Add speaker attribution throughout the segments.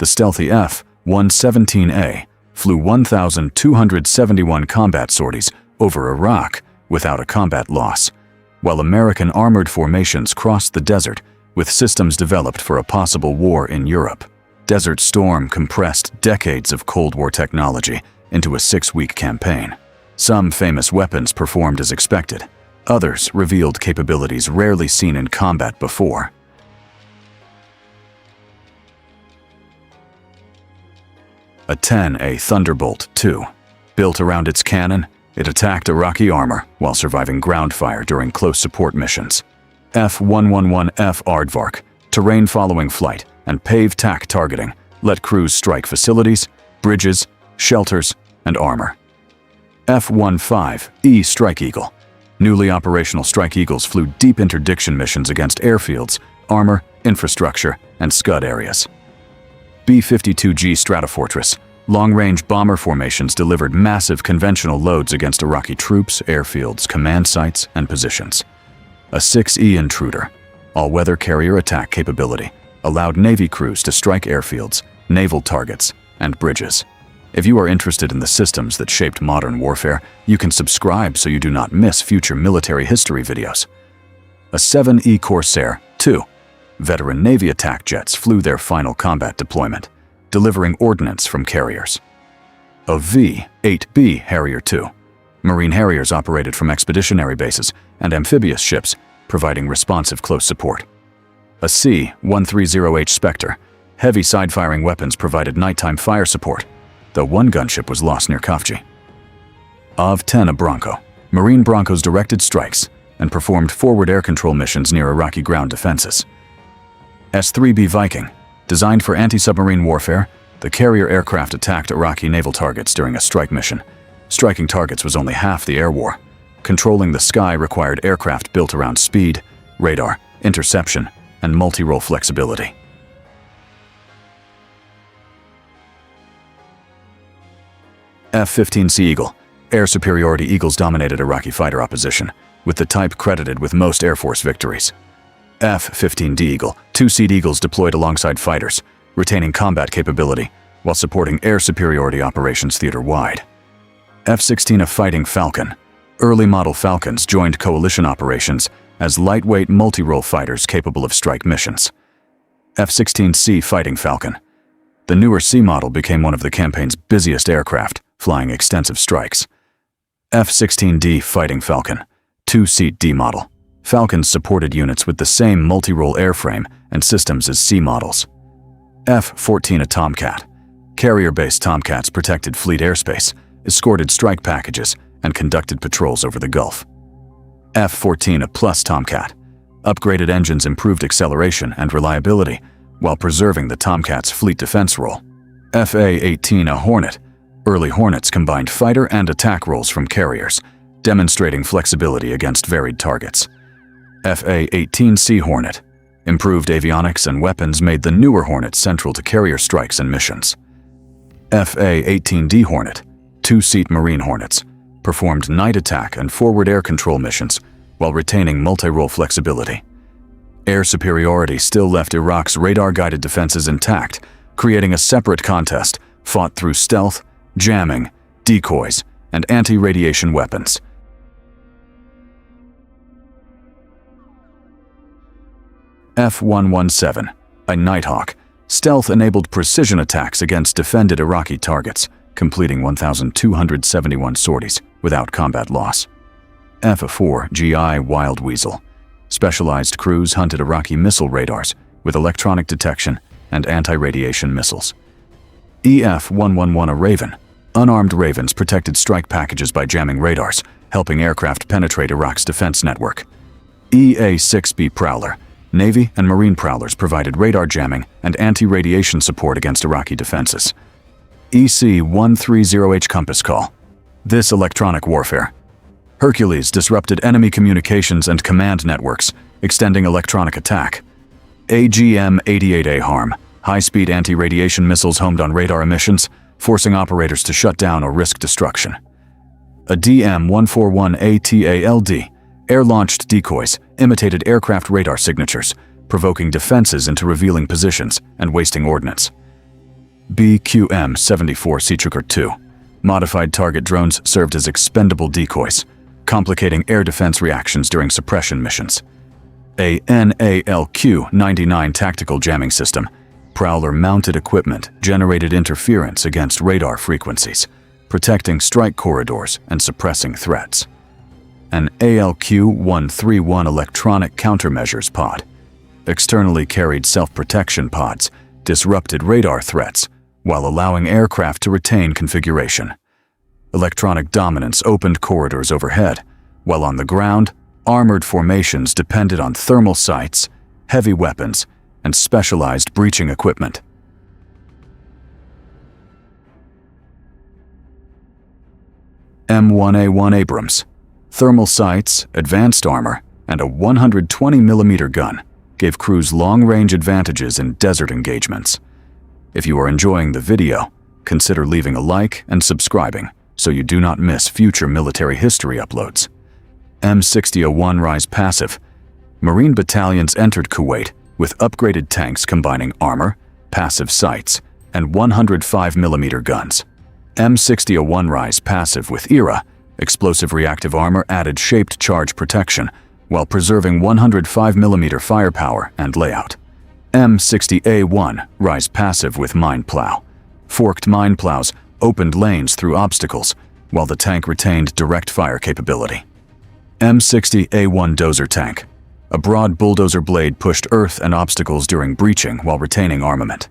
Speaker 1: The stealthy F-117A flew 1,271 combat sorties over Iraq without a combat loss, while American armored formations crossed the desert with systems developed for a possible war in Europe. Desert Storm compressed decades of Cold War technology into a 6-week campaign. Some famous weapons performed as expected. Others revealed capabilities rarely seen in combat before. A 10A Thunderbolt II. Built around its cannon, it attacked Iraqi armor while surviving ground fire during close support missions. F-111F Aardvark, terrain-following flight and pave tack targeting, let crews strike facilities, bridges, shelters, and armor. F-15E Strike Eagle. Newly operational Strike Eagles flew deep interdiction missions against airfields, armor, infrastructure, and Scud areas. B-52G Stratofortress. Long-range bomber formations delivered massive conventional loads against Iraqi troops, airfields, command sites, and positions. A 6E Intruder. All-weather carrier attack capability allowed Navy crews to strike airfields, naval targets, and bridges. If you are interested in the systems that shaped modern warfare, you can subscribe so you do not miss future military history videos. A 7E Corsair II. Veteran Navy attack jets flew their final combat deployment, delivering ordnance from carriers. A V-8B Harrier II. Marine Harriers operated from expeditionary bases and amphibious ships, providing responsive close support. A C-130H Spectre. Heavy side-firing weapons provided nighttime fire support, though one gunship was lost near Khafji. AV-10A Bronco. Marine Broncos directed strikes and performed forward air control missions near Iraqi ground defenses. S-3B Viking. Designed for anti-submarine warfare, the carrier aircraft attacked Iraqi naval targets during a strike mission. Striking targets was only half the air war. Controlling the sky required aircraft built around speed, radar, interception, and multi-role flexibility. F-15C Eagle. Air superiority Eagles dominated Iraqi fighter opposition, with the type credited with most Air Force victories. F-15D Eagle. Two-seat Eagles deployed alongside fighters, retaining combat capability while supporting air superiority operations theater-wide. F-16A Fighting Falcon. Early model Falcons joined coalition operations as lightweight multi-role fighters capable of strike missions. F-16C Fighting Falcon. The newer C model became one of the campaign's busiest aircraft, flying extensive strikes. F-16D Fighting Falcon. Two-seat D model. Falcons supported units with the same multi-role airframe and systems as C models. F-14A Tomcat. Carrier-based Tomcats protected fleet airspace, escorted strike packages, and conducted patrols over the Gulf. F-14A Plus Tomcat. Upgraded engines improved acceleration and reliability while preserving the Tomcat's fleet defense role. F-A-18A Hornet. Early Hornets combined fighter and attack roles from carriers, demonstrating flexibility against varied targets. F-A-18C Hornet. Improved avionics and weapons made the newer Hornet central to carrier strikes and missions. F-A-18D Hornet. Two-seat Marine Hornets performed night attack and forward air control missions while retaining multi-role flexibility. Air superiority still left Iraq's radar-guided defenses intact, creating a separate contest fought through stealth, jamming, decoys, and anti-radiation weapons. F-117, a Nighthawk. Stealth enabled precision attacks against defended Iraqi targets, completing 1,271 sorties without combat loss. F-4GI Wild Weasel. Specialized crews hunted Iraqi missile radars with electronic detection and anti-radiation missiles. EF-111A Raven. Unarmed Ravens protected strike packages by jamming radars, helping aircraft penetrate Iraq's defense network. EA-6B Prowler. Navy and Marine prowlers provided radar jamming and anti-radiation support against Iraqi defenses. EC-130H Compass Call. This electronic warfare. Hercules disrupted enemy communications and command networks, extending electronic attack. AGM-88A Harm. High-speed anti-radiation missiles homed on radar emissions, forcing operators to shut down or risk destruction. A DM-141A-TALD. Air-launched decoys imitated aircraft radar signatures, provoking defenses into revealing positions and wasting ordnance. BQM-74 Seatrooper II. Modified target drones served as expendable decoys, complicating air defense reactions during suppression missions. A NALQ-99 tactical jamming system. Prowler-mounted equipment generated interference against radar frequencies, protecting strike corridors and suppressing threats. An ALQ-131 electronic countermeasures pod. Externally carried self-protection pods disrupted radar threats while allowing aircraft to retain configuration. Electronic dominance opened corridors overhead, while on the ground, armored formations depended on thermal sights, heavy weapons, and specialized breaching equipment. M1A1 Abrams. Thermal sights, advanced armor, and a 120mm gun gave crews long-range advantages in desert engagements. If you are enjoying the video, consider leaving a like and subscribing so you do not miss future military history uploads. M6001 Rise Passive. Marine battalions entered Kuwait with upgraded tanks combining armor, passive sights, and 105mm guns. M6001 Rise Passive with ERA, explosive reactive armor added shaped charge protection while preserving 105mm firepower and layout. M60A1 Rise Passive with Mine Plow. Forked mine plows opened lanes through obstacles while the tank retained direct fire capability. M60A1 Dozer Tank. A broad bulldozer blade pushed earth and obstacles during breaching while retaining armament.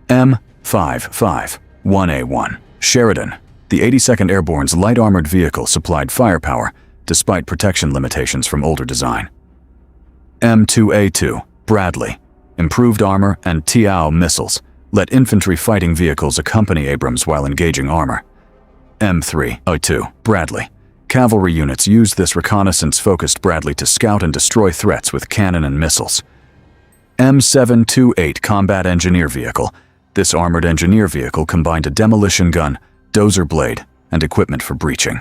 Speaker 1: M551A1 Sheridan. The 82nd Airborne's light armored vehicle supplied firepower despite protection limitations from older design. M2A2 Bradley. Improved armor and TIAO missiles let infantry fighting vehicles accompany Abrams while engaging armor. M3A2 Bradley. Cavalry units used this reconnaissance-focused Bradley to scout and destroy threats with cannon and missiles. M728 Combat Engineer Vehicle. This armored engineer vehicle combined a demolition gun, dozer blade, and equipment for breaching.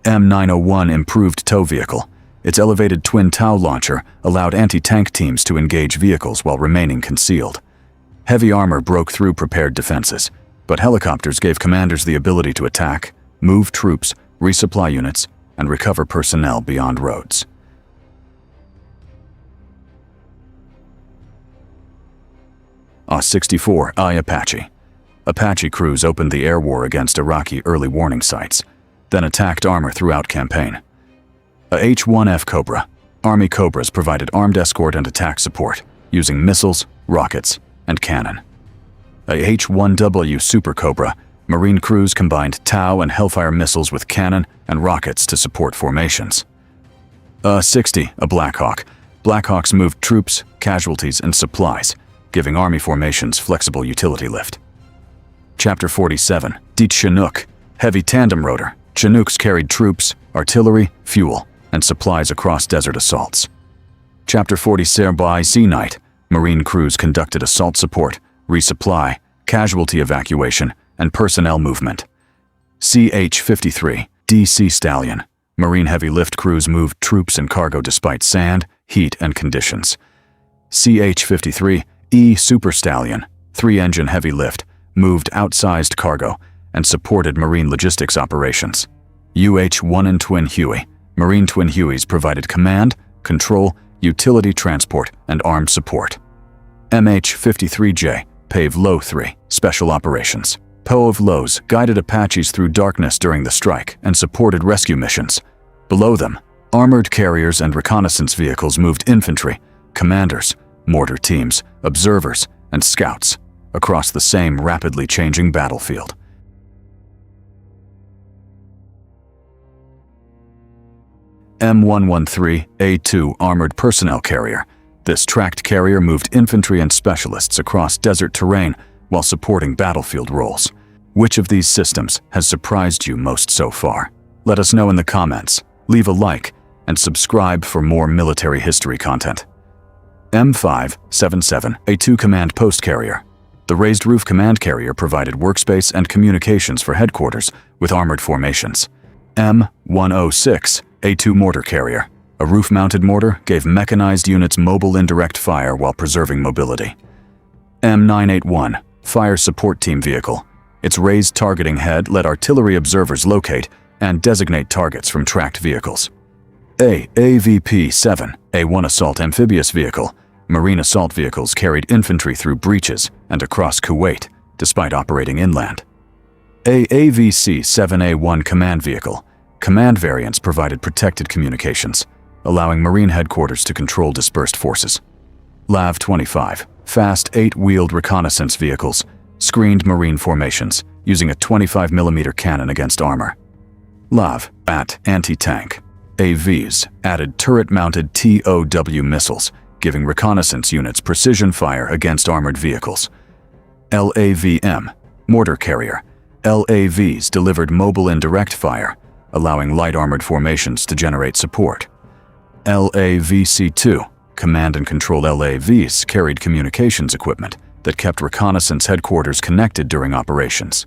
Speaker 1: M901 Improved Tow Vehicle. Its elevated twin TOW launcher allowed anti-tank teams to engage vehicles while remaining concealed. Heavy armor broke through prepared defenses, but helicopters gave commanders the ability to attack, move troops, resupply units, and recover personnel beyond roads. A-64I Apache. Apache crews opened the air war against Iraqi early warning sites, then attacked armor throughout campaign. A H-1F Cobra. Army Cobras provided armed escort and attack support, using missiles, rockets, and cannon. A H-1W Super Cobra. Marine crews combined TOW and Hellfire missiles with cannon and rockets to support formations. A-60, a Blackhawk. Blackhawks moved troops, casualties, and supplies, giving Army formations flexible utility lift. Chapter 47, D Chinook, heavy tandem rotor. Chinooks carried troops, artillery, fuel, and supplies across desert assaults. Chapter 47 by Sea Night, Marine crews conducted assault support, resupply, casualty evacuation, and personnel movement. CH-53, DC Stallion, Marine heavy lift crews moved troops and cargo despite sand, heat, and conditions. CH-53, E Super Stallion, 3-engine heavy lift, moved outsized cargo, and supported Marine logistics operations. UH-1 and Twin Huey, Marine Twin Hueys provided command, control, utility transport, and armed support. MH-53J, PAVE Low 3, Special Operations. POV Lows guided Apaches through darkness during the strike and supported rescue missions. Below them, armored carriers and reconnaissance vehicles moved infantry, commanders, mortar teams, observers, and scouts across the same rapidly changing battlefield. M113A2 Armored Personnel Carrier. This tracked carrier moved infantry and specialists across desert terrain while supporting battlefield roles. Which of these systems has surprised you most so far? Let us know in the comments, leave a like, and subscribe for more military history content. M577A2 Command Post Carrier. The raised roof command carrier provided workspace and communications for headquarters with armored formations. M106A2 Mortar Carrier. A roof-mounted mortar gave mechanized units mobile indirect fire while preserving mobility. M981 Fire Support Team vehicle. Its raised targeting head let artillery observers locate and designate targets from tracked vehicles. AVP-7, A-1 assault amphibious vehicle. Marine assault vehicles carried infantry through breaches and across Kuwait, despite operating inland. AVC-7A-1 command vehicle. Command variants provided protected communications, allowing Marine headquarters to control dispersed forces. LAV-25, fast 8-wheeled reconnaissance vehicles, screened Marine formations using a 25mm cannon against armor. LAV, AT, anti-tank. AVs added turret-mounted TOW missiles, giving reconnaissance units precision fire against armored vehicles. LAVM, mortar carrier. LAVs delivered mobile indirect fire, allowing light armored formations to generate support. LAVC-2, command and control LAVs carried communications equipment that kept reconnaissance headquarters connected during operations.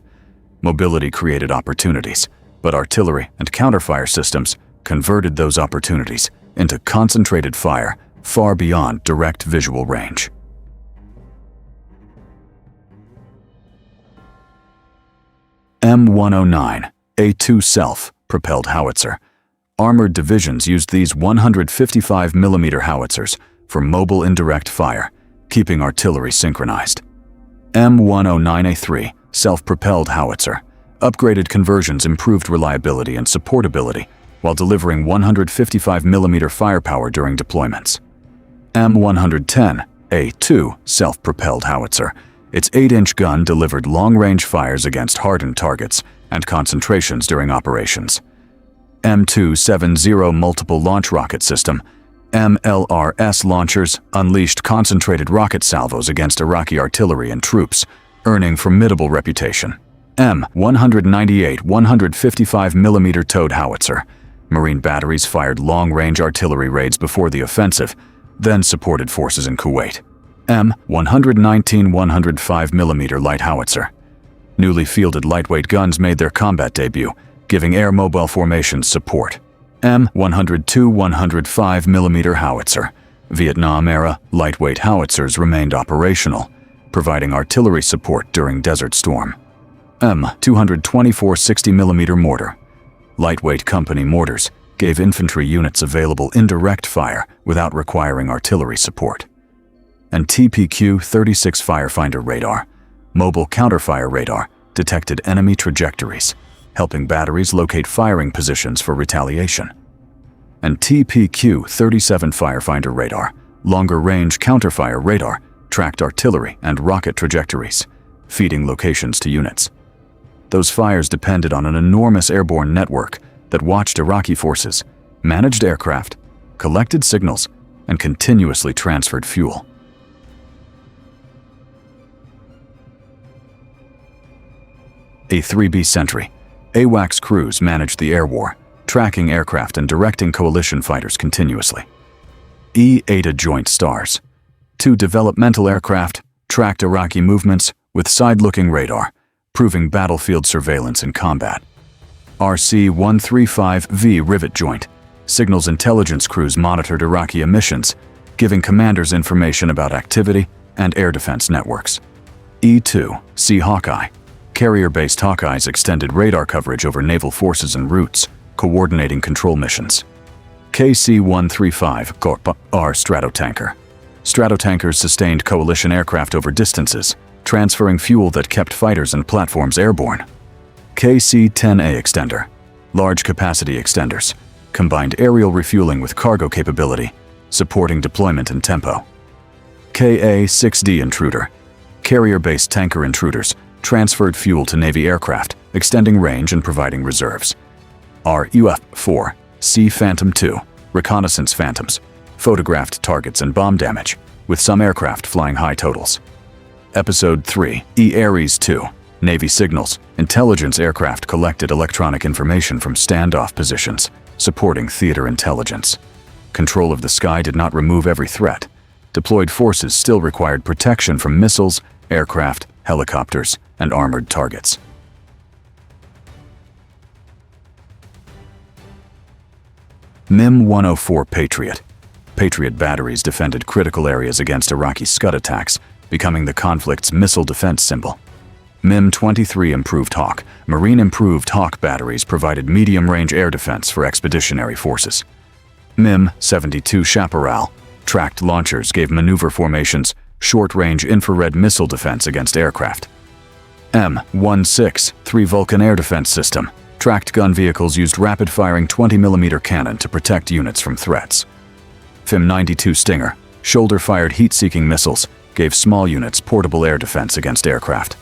Speaker 1: Mobility created opportunities, but artillery and counterfire systems converted those opportunities into concentrated fire far beyond direct visual range. M109, A2 self-propelled howitzer. Armored divisions used these 155mm howitzers for mobile indirect fire, keeping artillery synchronized. M109A3, self-propelled howitzer. Upgraded conversions improved reliability and supportability while delivering 155mm firepower during deployments. M110, A2, self-propelled howitzer. Its 8-inch gun delivered long-range fires against hardened targets and concentrations during operations. M270 multiple launch rocket system. MLRS launchers unleashed concentrated rocket salvos against Iraqi artillery and troops, earning formidable reputation. M198 155mm towed howitzer. Marine batteries fired long-range artillery raids before the offensive, then supported forces in Kuwait. M119 105mm light howitzer. Newly fielded lightweight guns made their combat debut, giving air mobile formations support. M102 105mm howitzer. Vietnam-era lightweight howitzers remained operational, providing artillery support during Desert Storm. M224 60mm mortar. Lightweight company mortars gave infantry units available indirect fire without requiring artillery support. And TPQ-36 Firefinder radar, mobile counterfire radar, detected enemy trajectories, helping batteries locate firing positions for retaliation. And TPQ-37 Firefinder radar, longer-range counterfire radar, tracked artillery and rocket trajectories, feeding locations to units. Those fires depended on an enormous airborne network that watched Iraqi forces, managed aircraft, collected signals, and continuously transferred fuel. A-3B Sentry. AWACS crews managed the air war, tracking aircraft and directing coalition fighters continuously. E-Ada Joint Stars. 2 developmental aircraft tracked Iraqi movements with side-looking radar, proving battlefield surveillance in combat. RC-135V Rivet Joint. Signals intelligence crews monitored Iraqi emissions, giving commanders information about activity and air defense networks. E-2 Sea Hawkeye. Carrier-based Hawkeyes extended radar coverage over naval forces and routes, coordinating control missions. KC-135 GOR Stratotanker. Stratotankers sustained coalition aircraft over distances, transferring fuel that kept fighters and platforms airborne. KC-10A Extender. Large capacity extenders combined aerial refueling with cargo capability, supporting deployment and tempo. KA-6D Intruder. Carrier-based tanker intruders transferred fuel to Navy aircraft, extending range and providing reserves. RUF-4 Sea Phantom II. Reconnaissance Phantoms photographed targets and bomb damage, with some aircraft flying high totals. Episode 3 E-Ares II. Navy signals. Intelligence aircraft collected electronic information from standoff positions, supporting theater intelligence. Control of the sky did not remove every threat. Deployed forces still required protection from missiles, aircraft, helicopters, and armored targets. MIM-104 Patriot. Patriot batteries defended critical areas against Iraqi Scud attacks, becoming the conflict's missile defense symbol. MIM-23 Improved Hawk, Marine Improved Hawk batteries provided medium-range air defense for expeditionary forces. MIM-72 Chaparral, tracked launchers gave maneuver formations short-range infrared missile defense against aircraft. M-16 Vulcan Air Defense System, tracked gun vehicles used rapid-firing 20mm cannon to protect units from threats. FIM-92 Stinger, shoulder-fired heat-seeking missiles, gave small units portable air defense against aircraft.